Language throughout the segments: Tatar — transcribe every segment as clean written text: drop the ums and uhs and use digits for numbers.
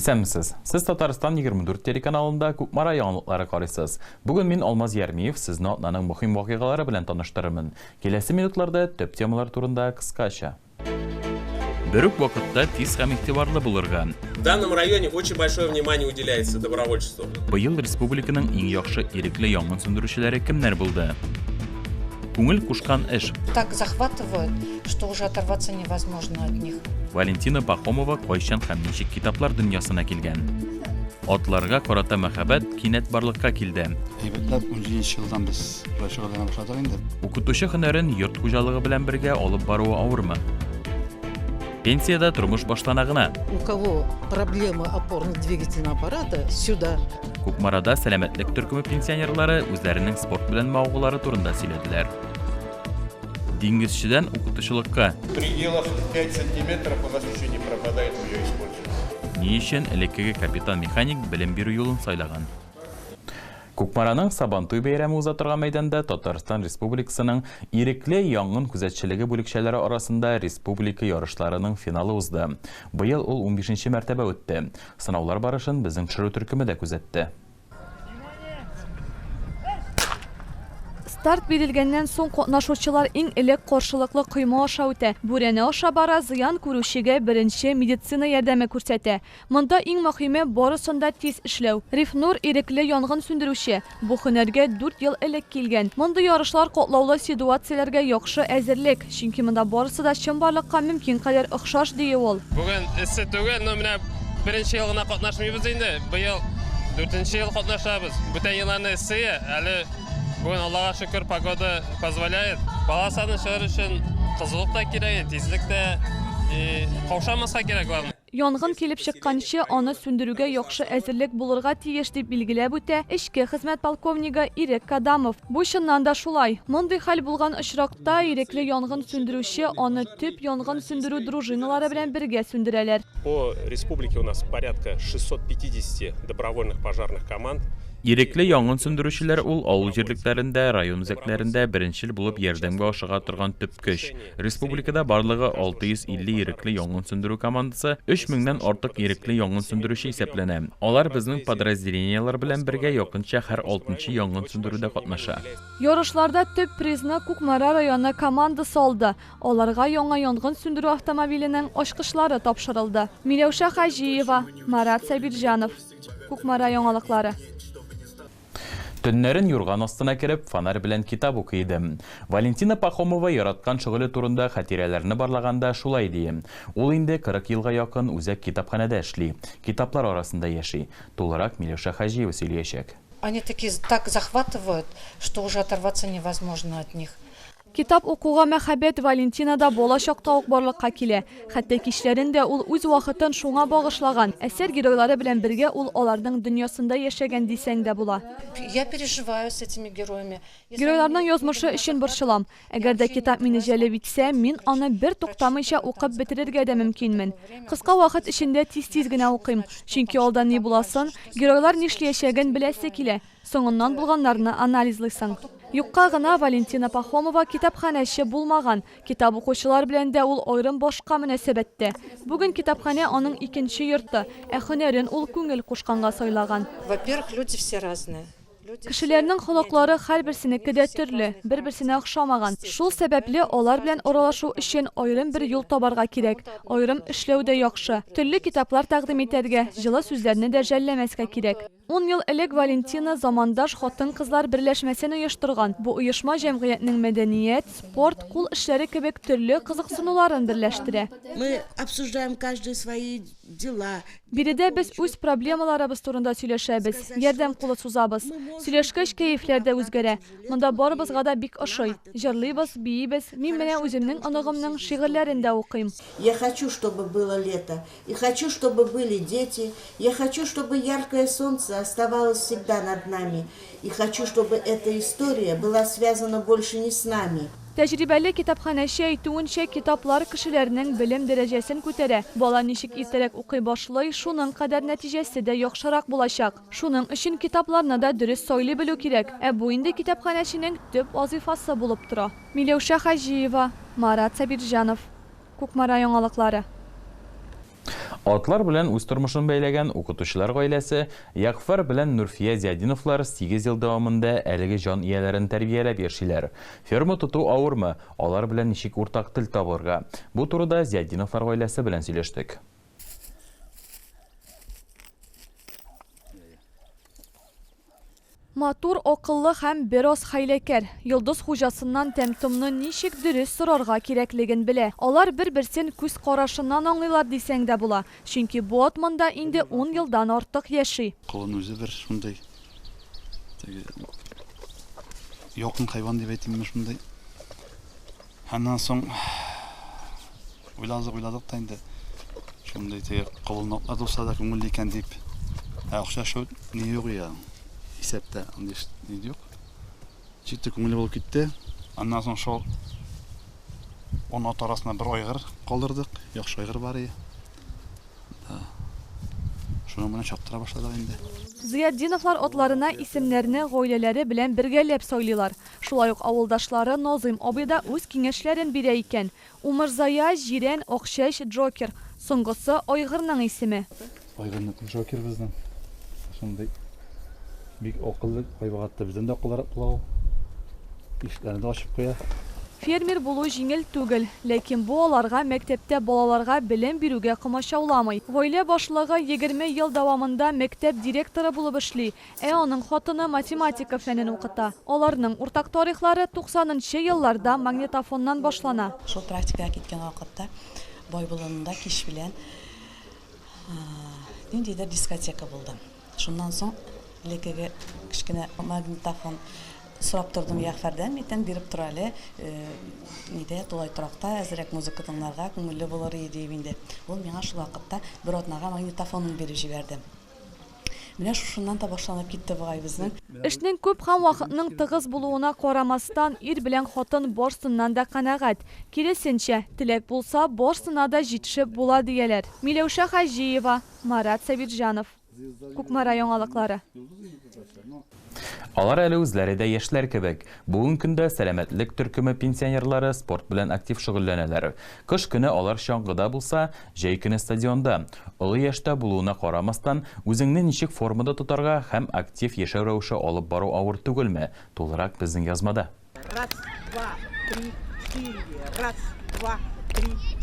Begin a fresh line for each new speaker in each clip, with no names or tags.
Исәнмесез. Сез Татарстан 24 телеканалында Күкмара яңалыклары карыйсыз. Бүген мин Алмаз Ярмиев сезне атнаның мөһим вакыйгалары белән таныштырырмын. Киләсе минутларда төп темалар турында кыскача. Бер үк вакытта тиз һәм игътибарлы булырга.
В данном районе очень большое внимание уделяется добровольчеству.
Быел республиканың иң яхшы ирекле янгын сөндерүчеләре кемнәр булды? Күңел кушкан эш.
Так захватывают, что уже оторваться невозможно от них.
Валентина Пахомова кайчан һәм ничек китаплар дөньясына килгән. Атларга карата мәхәббәт кинәт барлыкка килде.
Әйбәтләп 17 елдан без шөгыльләнә башладык инде.
Укытучы һөнәрен йорт хуҗалыгы белән бергә алып баруы авырмы? Пенсияда тормыш баштана гына.
У кого проблемы опорно-двигательного аппарата, сюда.
Күкмарада сәламәтлек төркеме пенсионерлары үзләренең спорт белән мавыгылары турында сөйләделәр. Диңгезчедән укытучылыкка.
В пределах 5 сантиметров у нас еще не пропадает в ее использовании.
Ни өчен элеккеге капитан-механик белем бирү юлын сайлаган. Күкмараның Сабантуй бәйрәме уза торган мәйданда Татарстан Республикасының ирекле янгын күзәтчелеге бүлекчәләре арасында республика ярышларының финалы узды. Быел ул 15-нче мәртәбә үтте. Сынаулар барышын безнең төшерү төркеме дә күзәтте.
Старт бирелгәннән соң катнашучылар иң элек каршылыклы койма аша үтә. Бүрәнә аша бара зыян күрүчегә беренче медицина ярдәме күрсәтә. Монда иң мөһиме барысында тиз эшләү. Рифнур ирекле янгын сөндерүче. Бу һөнәргә 4 ел элек килгән. Монда ярышлар катлаулы ситуацияләргә яхшы әзерлек, чөнки монда барысы да чынбарлыкка мөмкин кадәр охшаш ди ул.
Бүген эссе түгел, но менә беренче елгына катнашмыйбыз инде. Быел 4нче ел катнашабыз. Бүтән елларны эссе, әле Бүгін Аллаға шүкір погода позволяет. Бала саны шығыр үшін қызылық та керек, тезлік те қаушамасқа керек главное.
Янгын килеп чыкканчы аны сүндерүгә яхшы әзерлек булырга тиеш дип билгеләп үтә эчке хезмәт полковнигы Ирек Кадамов. Бу чыннан да шулай. Мондый хәл булган очракта ирекле янгын сүндерүче аны төп янгын сүндерү дружиналары белән бергә сүндерәләр.
По республике у нас порядка 650 добровольных пожарных команд.
Ирекле янгын сөндерүчеләр ул авыл җирлекләрендә, район үзәкләрендә беренчел булып ярдәмгә ашыга торган төп көч. Республикада барлыгы 650 ирекле янгын сөндерү командасы, 3000-нән артык ирекле янгын сөндерүче исәпләнә. Алар безнең подразделениялар белән бергә якынча һәр 6нчы янгын сөндерүдә катнаша.
Ярышларда төп призны Күкмара районы командасы алды. Аларга яңа янгын сөндерү автомобиленең ачкычлары тапшырылды. Миләүшә Хаҗиева, Марат Сабирҗанов. Күкмара яңалыклары.
Төннәрен юрган астына кереп, фонарь белән китап укыйды. Валентина Пахомова яраткан шөгыле турында хатирәләрне барлаганда шулай ди. Ул инде 40 елга якын үзәк китапханәдә эшли. Китаплар арасында яши. Тулырак Миләүшә Хаҗиева сөйләячәк.
Они такие так захватывают, что уже оторваться невозможно от них.
Китап укуга мәхәббәт Валентинада болашакта ук барлыкка килә. Хәтта кичләрендә ул үз вакытын шуңа багышлаган. Әсәр геройлары белән бергә ул аларның дөньясында яшәгән дисәң дә була.
Я переживаю с этими героями.
Геройларның язмышы өчен борчылам. Әгәр дә китап мине җәлеп итсә, мин аны бер туктамыйча укып бетерергә дә мөмкинмен. Кыска вакыт эчендә тиз-тиз генә укыйм. Чөнки алда ни буласын, геройлар нишләячәген беләсе килә. Соңыннан булганнарны анализлыйсың. Юкка гына Валентина Пахомова китапханәче булмаган. Китап укучылар белән дә ул аерым башка мөнәсәбәттә. Бүген китапханә аның икенче йорты, ә һөнәрен ул күңел кушканга сайлаган.
Во-первых, люди все разные.
Кешеләрнең холыклары һәрберсенеке дә төрле, бер-берсенә охшамаган. Шул сәбәпле алар белән аралашу өчен аерым бер юл табарга кирәк. Аерым эшләү дә яхшы. Төрле китаплар тәкъдим итәргә, җылы сүзләрне дә жәлләмәскә кирәк. 10 ел элек Валентина замандаш хатын-кызлар берләшмәсен оештырган. Бу оешма җәмгыятьнең мәдәният, спорт, кул эшләре кебек төрле кызыксынуларын берләштерә.
Мы обсуждаем каждый свои дела.
Биредә без үз проблемаларыбыз турында сөйләшәбез, ярдәм кулы сузабыз. Сөйләшкәч кәефләр дә үзгәрә. Монда барыбызга да бик ошый. Җырлыйбыз, биебез. Мин менә үземнең анагымның шигырьләрен дә укыйм.
Я хочу, чтобы было лето, и хочу, чтобы были дети. Я хочу, чтобы яркое солнце оставалось всегда над нами. И хочу, чтобы эта история была связана больше не с нами.
Тәҗрибәле китапханәче әйтүенчә, китаплар кешеләрнең белем дәрәҗәсен күтәрә. Бала ничек иртәрәк укый башлый, шуның кадәр нәтиҗәсе дә яхшырак булачак. Шуның өчен китапларны да дөрес сайлый белү кирәк. Ә бу инде китапханәченең төп вазифасы булып тора. Миләүшә Хаҗиева, Марат Сабирҗанов. Күкмара яңалыклары.
Атлар белән үз тормышын бәйләгән укытучылар гаиләсе Ягъфар белән Нурфия Зиядиновлар 8 ел дәвамында әлеге җан ияләрен тәрбияләп яшиләр. Ферма тоту авырмы? Алар белән ничек уртак тел табырга? Бу турыда Зиядиновлар гаиләсе белән сөйләштек.
Матур, акыллы һәм бераз хәйләкәр. Йолдыз хуҗасыннан тәмтомны ничек дөрес сорарга кирәклеген белә. Алар бер-берсен күз карашыннан аңлыйлар дисәң дә була. Чөнки бу ат монда инде 10 елдан артык яши.
Кылын үзе бер шундай. Якын хайван дип әйтим шундай. Аннан соң уйладык та инде. Шундай кылын атлар булса да күңелле икән дип. Акча шул ни юк я. Исәптә андый ни юк. Җитте күңелле булып китте. Аннан соң шул 10 ат арасына бер айгыр калдырдык. Яхшы айгыр бар иде. Шуны менә чаптыра башладык инде.
Зиядиновлар атларына исемнәрне гаиләләре белән бергәләп сайлыйлар. Шулай ук авылдашлары Назым абый да үз киңәшләрен бирә икән. Умырзая, Җирән, Акчәч, Джокер. Соңгысы айгырның исеме.
Айгырның Джокер безнең. Шундай бик акыллы хайванатта бездән дә акыллырак була ул. Ишекләрне дә ачып куя.
Фермер булу җиңел түгел, ләкин бу аларга мәктәптә балаларга белем бирүгә комачауламый. Гаилә башлыгы 20 ел дәвамында мәктәп директоры булып эшли, аның хатыны математика фәнен укыта. Аларның уртак тарихлары 90-нчы елларда магнитофоннан башлана.
Шул практикага киткән вакытта Байбулында кич белән ниндидер дискотека булды. Шуннан соң лекеге кичкенә магнитофон сорап тордым Ягъфардан, митен биреп тора әле. Нидә тулай торакта әзрәк музыка тыңларга күңелле булыр иде инде. Ул миңа шул вакытта бер атнага магнитофонын биреп җибәрде. Менә шушыннан да башланып китте бу гайбызның.
Эшнең күп һәм вакытның тыгыз булуына карамастан, ир белән хатын барсыннан да канәгать. Киресенчә, теләк булса, барсына да җитешеп була дияләр. Миләүшә Хаҗиева, Марат Сабирҗанов. Кукмара яңалыклары.
Алар әле үзләре дә яшьләр кебек. Бүген көндә сәламәтлек төркеме пенсионерлары спорт белән актив шөгыльләнәләр. Кыш көне алар чаңгыда булса, җәй көне стадионда. Олы яшьтә булуына карамастан, үзеңне ничек формада тотарга һәм актив яшәү рәвеше алып бару авыр түгелме? Тулырак безнең язмада.
Раз, два, три, четыре. Раз, два, три, четыре.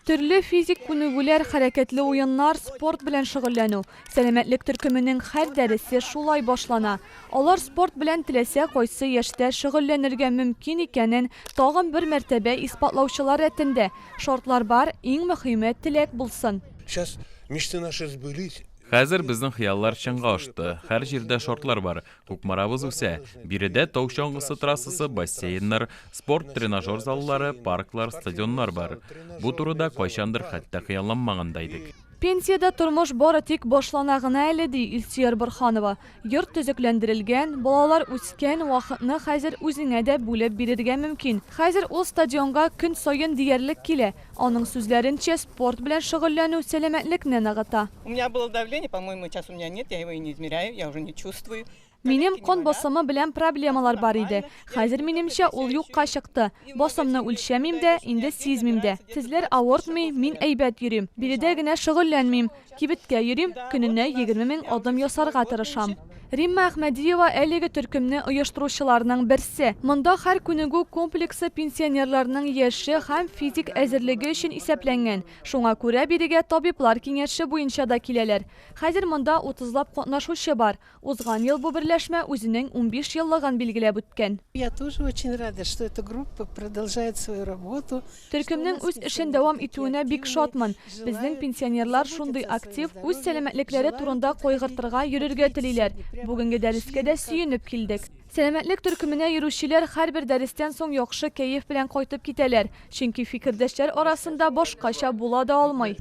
Төрле физик күнегүләр, хәрәкәтле уеннар, спорт белән шөгыльләнү. Сәламәтлек төркеменең һәр дәресе шулай башлана. Алар спорт белән теләсә кайсы яшьтә шөгыльләнергә мөмкин икәнен тагын бер мәртәбә испатлаучылар рәтендә. Шартлар бар, иң мөһиме теләк булсын.
Сейчас мечты наши сбылись.
Хәзер безнең хыяллар чынга ашты. Һәр җирдә шартлар бар. Кукмарабыз үсә. Биредә тау чаңгысы трассасы, бассейннар, спорт тренажер заллары, парклар, стадионнар бар. Бу турыда кайчандыр хәтта хыялланмаганда идек.
Пенсияда тормыш бары тик башлана гына әле ди Илсөяр Борханова. Йорт төзекләндерелгән, балалар үскән вакытны хәзер үзеңә дә бүлеп бирергә мөмкин. Хәзер ул стадионга көн саен диярлек килә. Аның сүзләренчә, спорт белән шөгыльләнү сәламәтлекне ныгыта.
У меня было давление, по-моему, сейчас у меня нет, я его и не измеряю, я уже не чувствую.
Минем кан басымы белән проблемалар бар иде. Хәзер минемчә ул юкка чыкты. Басымны үлчәмим дә, инде сизмим дә. Тезләр авыртмый, мин әйбәт йөрим. Биредә генә шөгыльләнмим. Кибеткә йөрим, көненә 20 000 адым ясарга тырышам. Римма Әхмәдиева әлеге төркемне оештыручыларның берсе. Монда һәр күнегү комплексы пенсионерларның яше һәм физик әзерлеге өчен исәпләнгән. Шуңа күрә бирегә табиблар киңәше буенча да киләләр. Хәзер монда 30лап катнашучы бар. Узган ел бу берләшмә үзенең 15 еллыгын билгеләп үткән.
Я тоже очень рада, что эта группа продолжает свою работу.
Төркемнең үз эшен дәвам итүенә бик шатмын. Безнең пенсионерлар шундый актив, үз сәламәтлекләре турында кайгыртырга йөрергә телиләр. Бүгенге дәрескә дә сөенеп килдек. Сәламәтлек төркеменә йөрүчеләр һәрбер дәрестән соң яхшы кәеф белән кайтып китәләр, чөнки фикердәшләр арасында башкача була да алмый.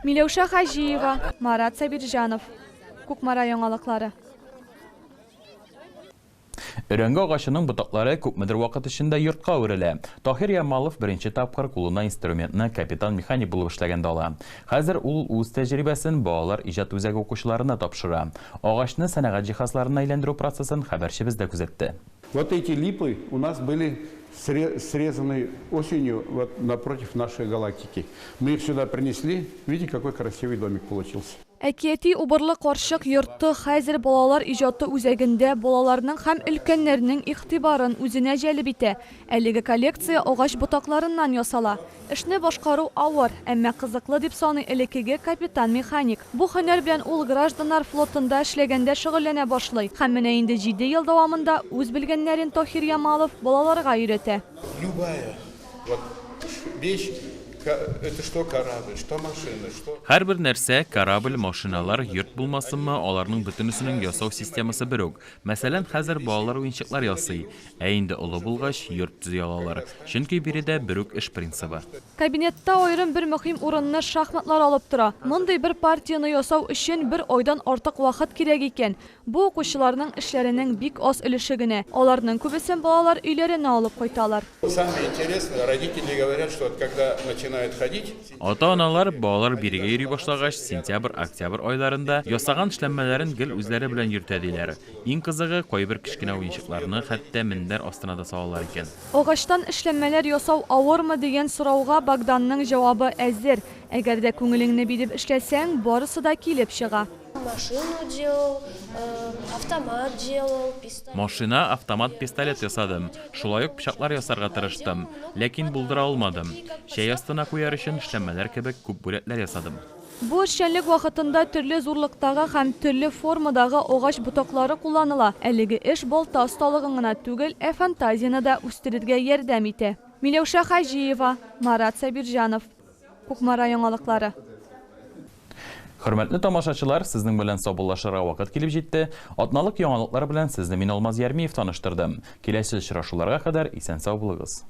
Миләүшә Хаҗиева, Марат Сабирҗанов. Кукмара яңалыклары.
Өрәңгә агачының ботаклары күпмедер вакыт эчендә йортка үрелә. Таһир Ямалов беренче тапкыр кулына инструментны капитан механик булып эшләгәндә ала. Хәзер ул үз тәҗрибәсен балалар иҗат үзәге укучыларына тапшыра. Агачны сәнәгать җиһазларына әйләндерү процессын хәбәрчебез дә күзәтте.
Вот эти липы у нас были срезаны осенью вот напротив нашей галактики. Мы их сюда принесли. Видите, какой красивый домик получился.
Әкияти убырлы каршык йорты хәзер балалар иҗаты үзәгендә балаларның һәм өлкәннәрнең игътибарын үзенә җәлеп итә. Әлеге коллекция агач ботакларыннан ясала. Эшне башкару авыр, әмма кызыклы дип саный элекеге капитан-механик. Бу һөнәр белән ул гражданнар флотында эшләгәндә шөгыльләнә башлый. Һәм менә инде 7 ел дәвамында үз белгәннәрен Тохир Ямалов балаларга өйрәтә.
Любая вот вещь. Это что корабль, что машина, что...
Һәр бер нәрсә, корабль, машиналар, йорт булмасынмы, аларның бөтенесенең ясау системасы бер үк. Мәсәлән, хәзер балалар уенчыклар ясый, ә инде олы булгач йорт төзи алалар. Чөнки биредә бер үк эш принцибы.
Кабинетта аерым бер мөһим урынны шахматлар алып тора. Мондый бер партияны ясау өчен бер айдан артык вакыт кирәк икән. Бу укучыларның эшләренең бик аз өлеше генә. Аларның күбесен балалар өйләренә алып кайталар.
Самое интересное, родители говорят, что когда начинают ходить...
Ата-аналар балалар бирегә йөри башлагач, сентябрь-октябрь айларында ясаган эшләнмәләрен гел үзләре белән йөртәдиләр. Иң кызыгы, кайбер кичкенә уенчыкларны хәтта мендәр астына да салалар икән.
Агачтан эшләнмәләр ясау авырмы дигән сорауга Богданның җавабы әзер. Әгәр дә күңелеңне биреп эшләсәң, барысы да килеп чыга.
Машину делал, автомат делал, пистолет.
Машина, автомат, пистолет ясадым. Шулай ук пычаклар ясарга тырыштым, ләкин булдыра алмадым. Шәй астына куяр өчен эшләнмәләр кебек күп бүләкләр ясадым.
Бу эшчәнлек вакытында төрле зурлыктагы һәм төрле формадагы агач ботаклары кулланыла. Әлеге эш балта осталыгын гына түгел, фантазияны да үстерергә ярдәм итә. Миләүшә Хаҗиева, Марат Сабирҗанов. Кукмара яңалыклары.
Хөрмәтле тамашачылар, сезнең белән саубуллашырга вакыт килеп җитте. Атналык яңалыклар белән сезне мин Алмаз Ярмиев таныштырдым. Киләсе очрашуларга кадәр исән сау булыгыз.